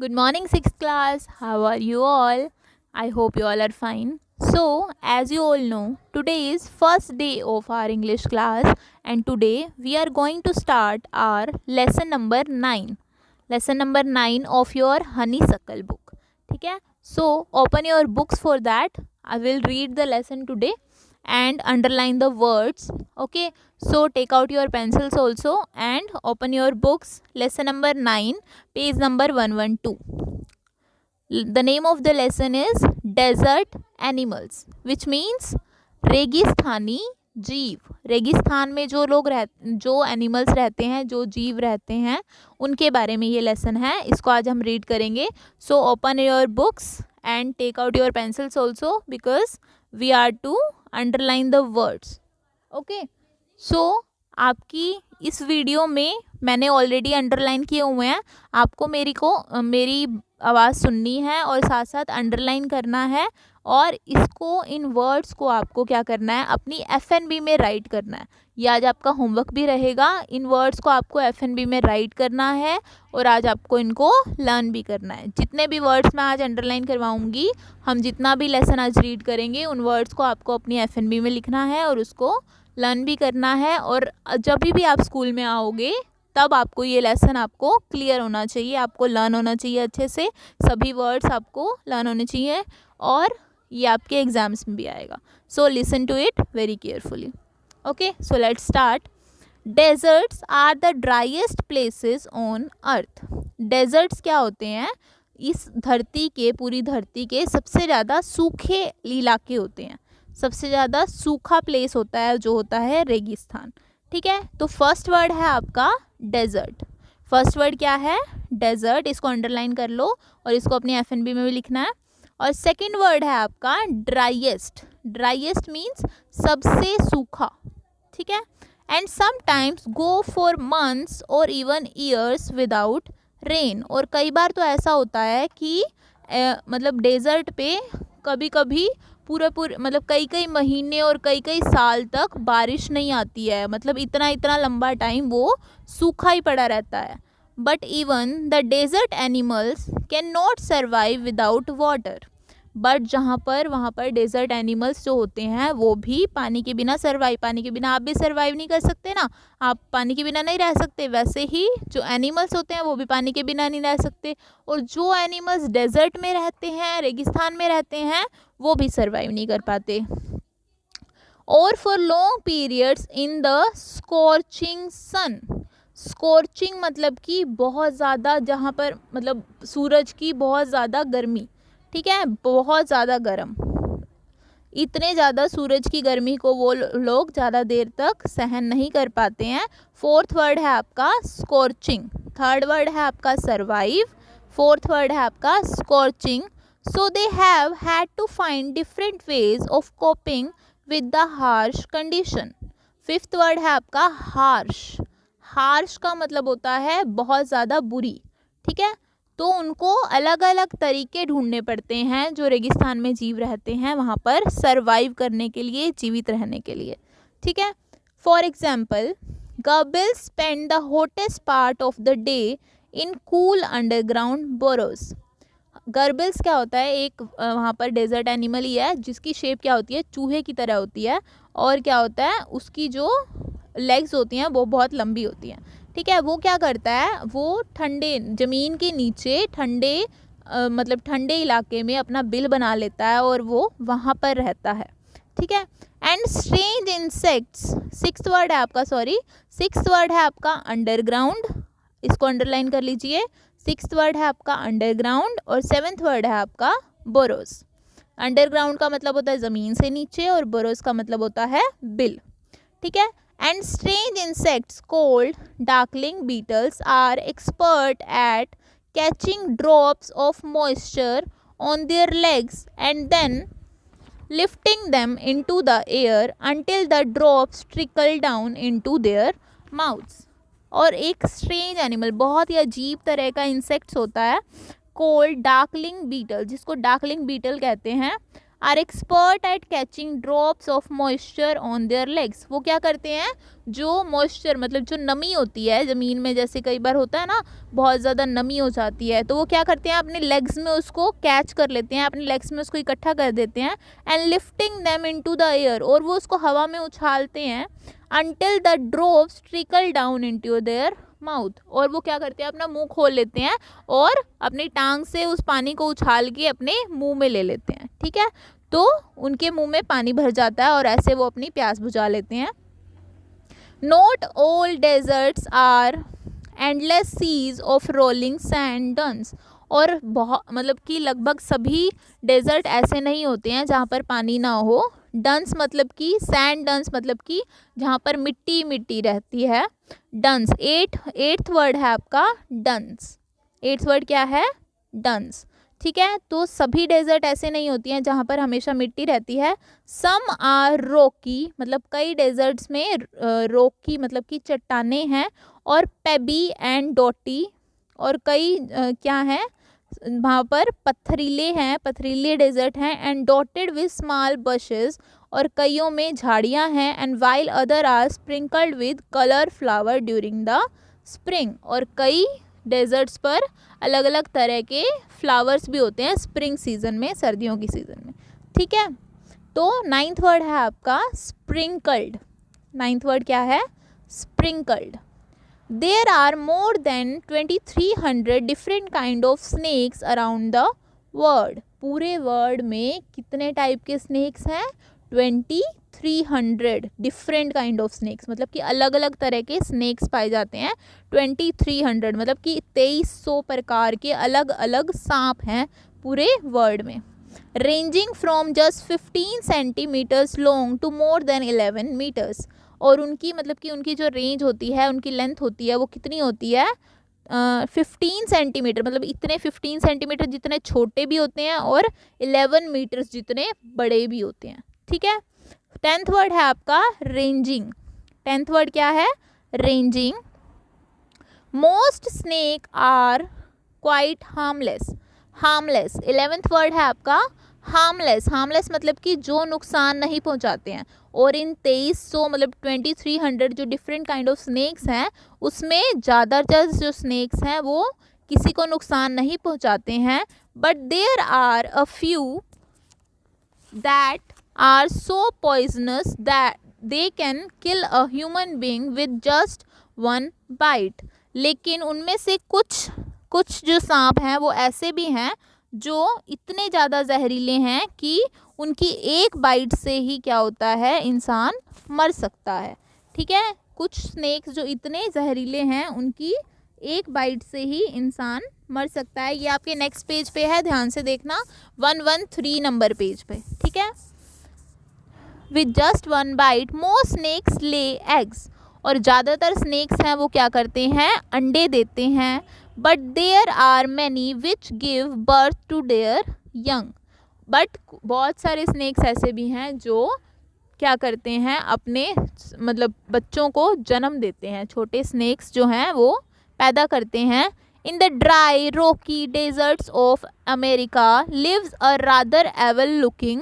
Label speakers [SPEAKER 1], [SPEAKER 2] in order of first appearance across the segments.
[SPEAKER 1] Good morning, 6th class. How are you all? I hope you all are fine. So, as you all know, today is first day of our English class and today we are going to start our lesson number 9. Lesson number 9 of your honeysuckle book. ठीक है? So, open your books for that. I will read the lesson today and underline the words. Okay, so take out your pencils also and open your books. Lesson number 9, page number 112. The name of the lesson is Desert Animals, which means रेगिस्तानी जीव. रेगिस्तान में जो animals रहते हैं, जो जीव रहते हैं, उनके बारे में ये लेसन है. इसको आज हम रीड करेंगे. So open your books and take out your pencils also because we are to underline the words. Okay, so आपकी इस वीडियो में मैंने ऑलरेडी अंडरलाइन किए हुए हैं. आपको मेरी आवाज़ सुननी है और साथ साथ अंडरलाइन करना है और इसको, इन वर्ड्स को आपको क्या करना है, अपनी FNB में राइट करना है. ये आज आपका होमवर्क भी रहेगा. इन वर्ड्स को आपको FNB में राइट करना है और आज आपको इनको लर्न भी करना है. जितने भी वर्ड्स मैं आज अंडरलाइन करवाऊंगी, हम जितना भी लेसन आज रीड करेंगे, उन वर्ड्स को आपको अपनी FNB में लिखना है और उसको लर्न भी करना है. और जब भी आप स्कूल में आओगे तब आपको ये लेसन आपको क्लियर होना चाहिए, आपको लर्न होना चाहिए अच्छे से. सभी वर्ड्स आपको लर्न होने चाहिए और ये आपके एग्जाम्स में भी आएगा. So listen to it very carefully. Okay, so let's start. Deserts are the driest places on earth. Deserts क्या होते हैं? इस धरती के, पूरी धरती के सबसे ज़्यादा सूखे इलाके होते हैं. सबसे ज़्यादा सूखा प्लेस होता है जो होता है रेगिस्तान. ठीक है, तो फर्स्ट वर्ड है आपका डेजर्ट. फर्स्ट वर्ड क्या है? डेजर्ट. इसको अंडरलाइन कर लो और इसको अपनी FNB में भी लिखना है. और सेकंड वर्ड है आपका ड्राइएस्ट. ड्राइएस्ट मीन्स सबसे सूखा. ठीक है, and sometimes go for months और इवन ईयर्स विदाउट रेन. और कई बार तो ऐसा होता है कि मतलब डेजर्ट पे कभी कभी पूरे मतलब कई महीने और कई साल तक बारिश नहीं आती है. मतलब इतना लंबा टाइम वो सूखा ही पड़ा रहता है. But even the desert animals can not survive without water. But वहाँ पर डेजर्ट एनिमल्स जो होते हैं वो भी पानी के बिना पानी के बिना आप भी सर्वाइव नहीं कर सकते ना. आप पानी के बिना नहीं रह सकते. वैसे ही जो एनिमल्स होते हैं वो भी पानी के बिना नहीं रह सकते. और जो एनिमल्स डेजर्ट में रहते हैं, रेगिस्तान में रहते हैं, वो भी सर्वाइव नहीं कर पाते. और for long periods in the scorching sun. Scorching मतलब कि बहुत ज़्यादा, जहाँ पर मतलब सूरज की बहुत ज़्यादा गर्मी. ठीक है, बहुत ज़्यादा गर्म. इतने ज़्यादा सूरज की गर्मी को वो लोग ज़्यादा देर तक सहन नहीं कर पाते हैं. फोर्थ वर्ड है आपका स्कॉर्चिंग. थर्ड वर्ड है आपका सर्वाइव. फोर्थ वर्ड है आपका scorching. So they have had to find different ways of coping with the harsh condition. Fifth word है आपका हार्श. हार्श का मतलब होता है बहुत ज़्यादा बुरी. ठीक है, तो उनको अलग अलग तरीके ढूंढने पड़ते हैं जो रेगिस्तान में जीव रहते हैं वहाँ पर सर्वाइव करने के लिए, जीवित रहने के लिए. ठीक है, for example gerbils spend the hottest part of the day in cool underground burrows. Gerbils क्या होता है? एक वहाँ पर डेजर्ट एनिमल ही है जिसकी शेप क्या होती है? चूहे की तरह होती है. और क्या होता है? उसकी जो लेग्स होती हैं वो बहुत लंबी होती हैं. ठीक है, वो क्या करता है? वो ठंडे ज़मीन के नीचे मतलब ठंडे इलाके में अपना बिल बना लेता है और वो वहाँ पर रहता है. ठीक है, and strange insects. Sixth word है आपका अंडरग्राउंड. इसको अंडरलाइन कर लीजिए. सिक्स्थ वर्ड है आपका अंडरग्राउंड और सेवेंथ वर्ड है आपका बोरोस. अंडरग्राउंड का मतलब होता है ज़मीन से नीचे और बोरोस का मतलब होता है बिल. ठीक है, and strange insects called darkling beetles are expert at catching drops of moisture on their legs and then lifting them into the air until the drops trickle down into their mouths. और एक strange animal, बहुत ही अजीब तरह का insects होता है, called darkling beetle, जिसको darkling beetle कहते हैं, are expert at catching drops of moisture on their legs. वो क्या करते हैं, जो मॉइस्चर मतलब जो नमी होती है ज़मीन में, जैसे कई बार होता है ना बहुत ज़्यादा नमी हो जाती है, तो वो क्या करते हैं अपने लेग्स में उसको कैच कर लेते हैं, अपने लेग्स में उसको इकट्ठा कर देते हैं and lifting them into the air, और वो उसको हवा में उछालते हैं until the drops trickle down into their mouth, और वो क्या करते हैं अपना मुंह खोल लेते हैं और अपनी टांग से उस पानी को उछाल के अपने मुंह में ले लेते हैं। ठीक है, तो उनके मुंह में पानी भर जाता है और ऐसे वो अपनी प्यास बुझा लेते हैं। Not all deserts are endless seas of rolling sand dunes, और बहुत मतलब कि लगभग सभी डेजर्ट ऐसे नहीं होते हैं जहाँ पर पानी ना हो। डंस मतलब कि सैंड डंस मतलब कि जहाँ पर मिट्टी मिट्टी रहती है। डंस एट्थ वर्ड है आपका डंस। एट्थ वर्ड क्या है, डंस। ठीक है, तो सभी डेजर्ट ऐसे नहीं होती हैं जहाँ पर हमेशा मिट्टी रहती है। सम आर रोकी, मतलब कई डेजर्ट्स में रोकी मतलब कि चट्टानें हैं, और पेबी एंड डॉटी, और कई क्या हैं वहाँ पर पथरीले हैं, पथरीले डेजर्ट हैं। And dotted with small bushes, और कईयों में झाड़ियाँ हैं। And while other are sprinkled with colour flower during the spring, और कई डेजर्ट्स पर अलग अलग तरह के फ्लावर्स भी होते हैं स्प्रिंग सीजन में, सर्दियों की सीजन में। ठीक है, तो नाइन्थ वर्ड है आपका स्प्रिंकल्ड। नाइन्थ वर्ड क्या है, sprinkled. There are more than 2300 different kind of snakes around the world. पूरे वर्ल्ड में कितने टाइप के स्नेक्स हैं, 2300 डिफरेंट काइंड ऑफ स्नेक्स, मतलब कि अलग अलग तरह के स्नेक्स पाए जाते हैं। 2300 मतलब कि 2300 प्रकार के अलग अलग सांप हैं पूरे वर्ल्ड में। Ranging from just 15 centimetres long to more than 11 metres, और उनकी मतलब कि उनकी जो रेंज होती है, उनकी लेंथ होती है, वो कितनी होती है, 15 सेंटीमीटर, मतलब इतने 15 सेंटीमीटर जितने छोटे भी होते हैं और 11 मीटर्स जितने बड़े भी होते हैं। ठीक है, 10th वर्ड है आपका रेंजिंग। 10th वर्ड क्या है, ranging. Most snake are quite harmless. Harmless 11th word है आपका हार्मलेस। हार्मलेस मतलब कि जो नुकसान नहीं पहुंचाते हैं, और इन 2300 मतलब 2300 जो डिफरेंट काइंड ऑफ स्नेक्स हैं, उसमें ज़्यादातर जो स्नेक्स हैं वो किसी को नुकसान नहीं पहुंचाते हैं। But there are a few that are so poisonous that they can kill a human being with just one bite. लेकिन उनमें से कुछ जो सांप हैं वो ऐसे भी हैं जो इतने ज़्यादा जहरीले हैं कि उनकी एक बाइट से ही क्या होता है, इंसान मर सकता है। ठीक है, कुछ स्नेक्स जो इतने जहरीले हैं उनकी एक बाइट से ही इंसान मर सकता है। ये आपके नेक्स्ट पेज पे है, ध्यान से देखना, 113 नंबर पेज पे। ठीक है, with just one bite most snakes lay eggs, और ज़्यादातर स्नेक्स हैं वो क्या करते हैं, अंडे देते हैं। But there are many which give birth to their young, but बहुत सारे स्नेक्स ऐसे भी हैं जो क्या करते हैं, अपने मतलब बच्चों को जन्म देते हैं। छोटे स्नेक्स जो हैं वो पैदा करते हैं। In the dry rocky deserts of America lives a rather evil looking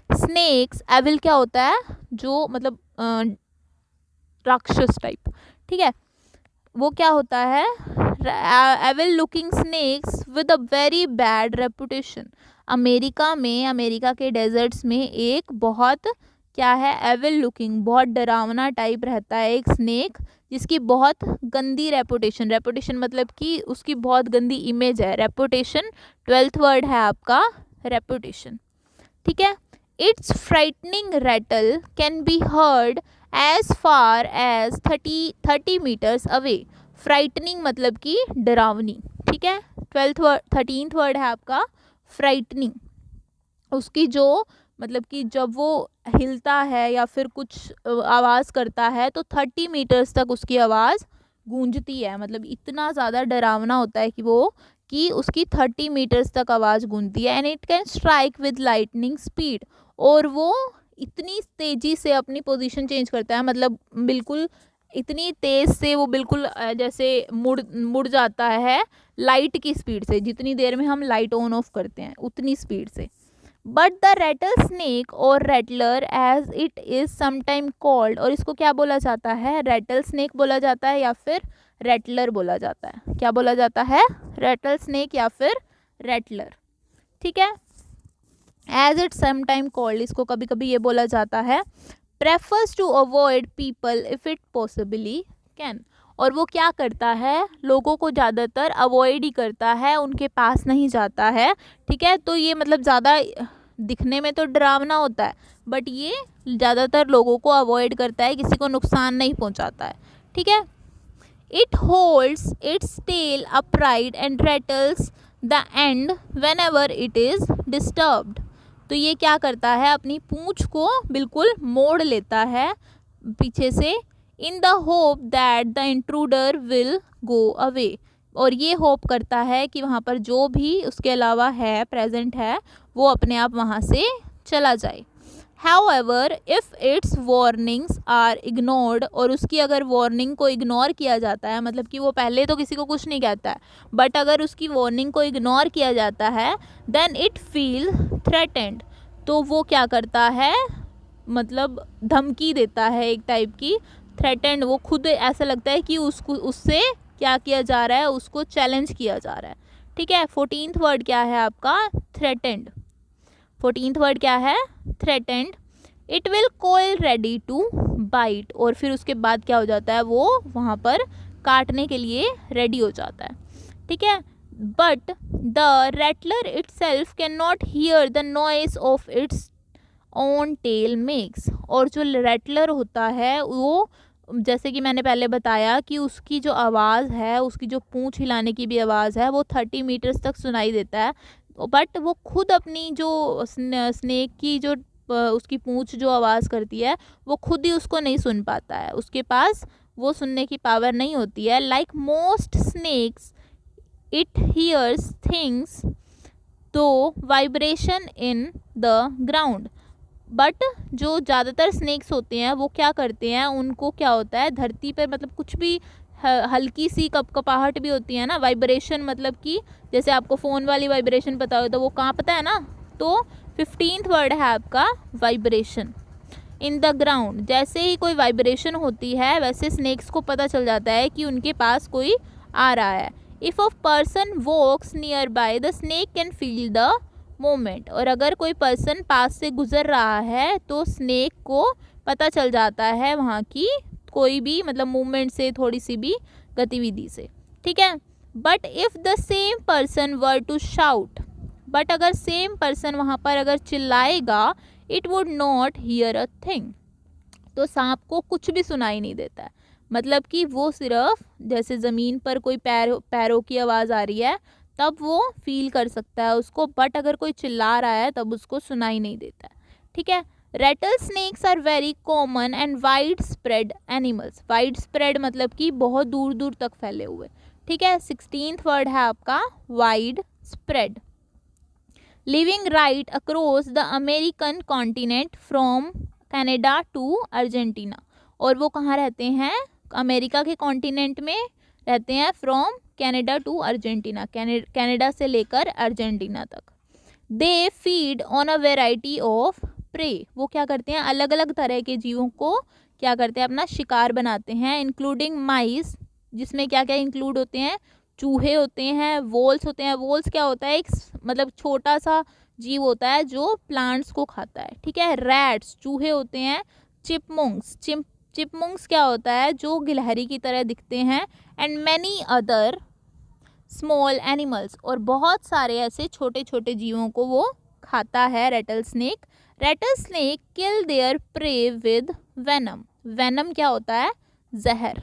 [SPEAKER 1] snakes. Evil क्या होता है, जो मतलब राक्षस टाइप। ठीक है, वो क्या होता है, evil looking snakes with a very bad reputation. America में, अमेरिका के डेजर्ट्स में एक बहुत क्या है, एविल लुकिंग, बहुत डरावना टाइप रहता है एक स्नेक, जिसकी बहुत गंदी रेपुटेशन। रेपुटेशन मतलब कि उसकी बहुत गंदी इमेज है, रेपुटेशन। 12th वर्ड है आपका रेपुटेशन। ठीक है, its frightening rattle can be heard as far as 30 metres away. Frightening मतलब कि डरावनी। ठीक है, 13th वर्ड है आपका फ्राइटनिंग। उसकी जो मतलब कि जब वो हिलता है या फिर कुछ आवाज़ करता है तो 30 मीटर्स तक उसकी आवाज़ गूंजती है, मतलब इतना ज़्यादा डरावना होता है कि उसकी 30 मीटर्स तक आवाज़ गूंजती है। And it can strike with lightning speed, और वो इतनी तेज़ी से अपनी पोजीशन चेंज करता है, मतलब बिल्कुल इतनी तेज़ से वो बिल्कुल जैसे मुड़ जाता है लाइट की स्पीड से, जितनी देर में हम लाइट ऑन ऑफ करते हैं उतनी स्पीड से। बट द रेटल स्नेक और rattler as it is sometime called, और इसको क्या बोला जाता है, रेटल स्नेक बोला जाता है या फिर रेटलर बोला जाता है, क्या बोला जाता है, रेटल स्नेक या फिर रेटलर, ठीक है। एज इट समटाइम कॉल्ड, इसको कभी कभी ये बोला जाता है। Prefers to avoid people if it possibly can, और वो क्या करता है, लोगों को ज़्यादातर अवॉइड ही करता है, उनके पास नहीं जाता है, ठीक है। तो ये मतलब ज़्यादा दिखने में तो डरावना होता है, बट ये ज़्यादातर लोगों को अवॉइड करता है, किसी को नुकसान नहीं पहुंचाता है, ठीक है। It holds its tail upright and rattles the end whenever it is disturbed, तो ये क्या करता है, अपनी पूंछ को बिल्कुल मोड़ लेता है पीछे से, in the hope that the intruder will go away, और ये होप करता है कि वहाँ पर जो भी उसके अलावा है, प्रेजेंट है, वो अपने आप वहाँ से चला जाए। However, if its warnings are ignored, और उसकी अगर वार्निंग को इग्नोर किया जाता है, मतलब कि वो पहले तो किसी को कुछ नहीं कहता है, बट अगर उसकी वार्निंग को इग्नोर किया जाता है, देन इट फील थ्रेटेंड, तो वो क्या करता है, मतलब धमकी देता है एक टाइप की, थ्रेटेंड, वो खुद ऐसा लगता है कि उसको उससे क्या किया जा रहा है, उसको चैलेंज किया जा रहा है, ठीक है। 14th वर्ड क्या है आपका, थ्रेटेंड। 14th वर्ड क्या है, threatened. It will coil ready to bite, और फिर उसके बाद क्या हो जाता है, वो वहाँ पर काटने के लिए रेडी हो जाता है, ठीक है। But the rattler itself can not hear the noise of its own tail makes, और जो रेटलर होता है वो, जैसे कि मैंने पहले बताया कि उसकी जो आवाज़ है, उसकी जो पूंछ हिलाने की भी आवाज़ है, वो 30 मीटर्स तक सुनाई देता है, बट वो खुद अपनी जो स्नेक की जो उसकी पूंछ जो आवाज़ करती है, वो खुद ही उसको नहीं सुन पाता है, उसके पास वो सुनने की पावर नहीं होती है। Like most snakes it hears things through vibration in the ground, but जो ज़्यादातर स्नेक्स होते हैं वो क्या करते हैं, उनको क्या होता है, धरती पर मतलब कुछ भी हल्की सी कपकपाहट भी होती है ना, वाइब्रेशन, मतलब कि जैसे आपको फ़ोन वाली वाइब्रेशन पता हो तो वो कहाँ पता है ना, तो 15th वर्ड है आपका वाइब्रेशन। इन द ग्राउंड, जैसे ही कोई वाइब्रेशन होती है वैसे स्नेक्स को पता चल जाता है कि उनके पास कोई आ रहा है। If a person walks near by the snake can feel the moment, और अगर कोई पर्सन पास से गुजर रहा है तो स्नेक को पता चल जाता है वहाँ की कोई भी मतलब मूवमेंट से, थोड़ी सी भी गतिविधि से, ठीक है। But if the same person were to shout, but अगर सेम पर्सन वहाँ पर अगर चिल्लाएगा, it would not hear a thing, तो सांप को कुछ भी सुनाई नहीं देता है, मतलब कि वो सिर्फ जैसे ज़मीन पर कोई पैरों की आवाज़ आ रही है तब वो फील कर सकता है उसको, बट अगर कोई चिल्ला रहा है तब उसको सुनाई नहीं देता है, ठीक है। Rattle snakes are very common and wide spread animals, wide spread मतलब कि बहुत दूर दूर तक फैले हुए, ठीक है। 16th वर्ड है आपका wide spread. Living right across the American continent from Canada to Argentina, और वो कहाँ रहते हैं, अमेरिका के कॉन्टिनेंट में रहते हैं, from Canada to Argentina, Canada से लेकर अर्जेंटीना तक। They feed on a variety of prey, वो क्या करते हैं, अलग अलग तरह के जीवों को क्या करते हैं, अपना शिकार बनाते हैं, इंक्लूडिंग माइस, जिसमें क्या क्या इंक्लूड होते हैं, चूहे होते हैं, वोल्स होते हैं। वोल्स क्या होता है, एक मतलब छोटा सा जीव होता है जो प्लांट्स को खाता है, ठीक है। रैट्स चूहे होते हैं। चिपमुंग्स, चिपमुंग्स क्या होता है, जो गिलहरी की तरह दिखते हैं। And many other small animals, और बहुत सारे ऐसे छोटे छोटे जीवों को वो खाता है Ratle snake. Ratle snake kill there pray with venom, venom क्या होता है, जहर,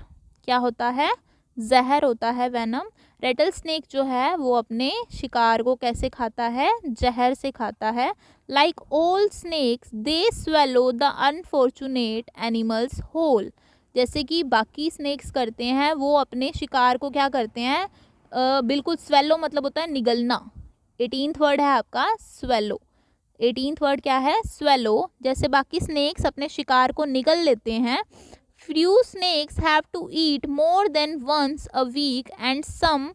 [SPEAKER 1] क्या होता है, जहर होता है वेनम। रेटल स्नेक जो है वो अपने शिकार को कैसे खाता है, जहर से खाता है। Like all snakes they swallow the unfortunate animals whole, जैसे कि बाकी स्नेक्स करते हैं वो अपने शिकार को क्या करते हैं, बिल्कुल स्वेलो मतलब होता है निगलना। 18th वर्ड है आपका स्वेलो। 18th वर्ड क्या है, स्वेलो। जैसे बाकी स्नेक्स अपने शिकार को निगल लेते हैं। Few snakes have to eat more than once a week and some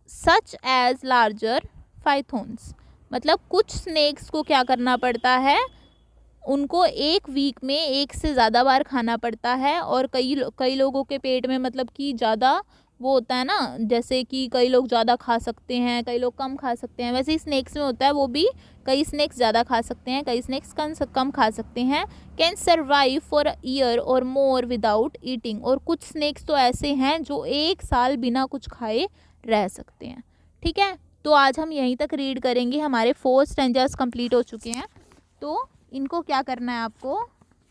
[SPEAKER 1] such as larger pythons, मतलब कुछ स्नेक्स को क्या करना पड़ता है, उनको एक वीक में एक से ज़्यादा बार खाना पड़ता है। और कई लोगों के पेट में मतलब कि ज़्यादा वो होता है ना, जैसे कि कई लोग ज़्यादा खा सकते हैं, कई लोग कम खा सकते हैं, वैसे ही स्नैक्स में होता है, वो भी कई स्नैक्स ज़्यादा खा सकते हैं, कई स्नैक्स कम खा सकते हैं। Can survive for a year और मोर विदाउट ईटिंग, और कुछ स्नैक्स तो ऐसे हैं जो 1 साल बिना कुछ खाए रह सकते हैं। ठीक है, तो आज हम यहीं तक रीड करेंगे। हमारे 4 स्टैंजर्स कंप्लीट हो चुके हैं, तो इनको क्या करना है आपको,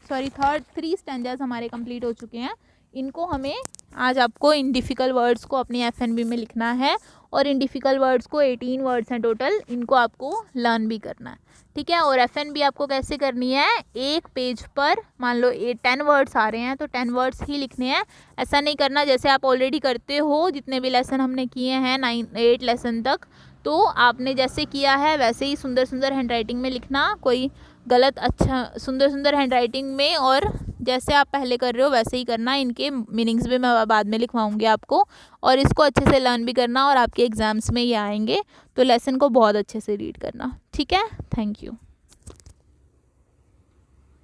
[SPEAKER 1] 3 स्टैंजर्स हमारे कंप्लीट हो चुके हैं। इनको हमें आज आपको इन डिफ़िकल्ट वर्ड्स को अपनी FNB में लिखना है, और इन डिफ़िकल्ट वर्ड्स को 18 वर्ड्स हैं टोटल, इनको आपको लर्न भी करना है। ठीक है, और FNB आपको कैसे करनी है, एक पेज पर मान लो 10 वर्ड्स आ रहे हैं तो 10 वर्ड्स ही लिखने हैं। ऐसा नहीं करना जैसे आप ऑलरेडी करते हो, जितने भी लेसन हमने किए हैं 8 लेसन तक, तो आपने जैसे किया है वैसे ही सुंदर सुंदर हैंडराइटिंग में लिखना, कोई गलत, अच्छा सुंदर सुंदर हैंडराइटिंग में, और जैसे आप पहले कर रहे हो वैसे ही करना। इनके मीनिंग्स भी मैं बाद में लिखवाऊंगी आपको, और इसको अच्छे से लर्न भी करना, और आपके एग्ज़ाम्स में ये आएंगे, तो लेसन को बहुत अच्छे से रीड करना। ठीक है, थैंक यू।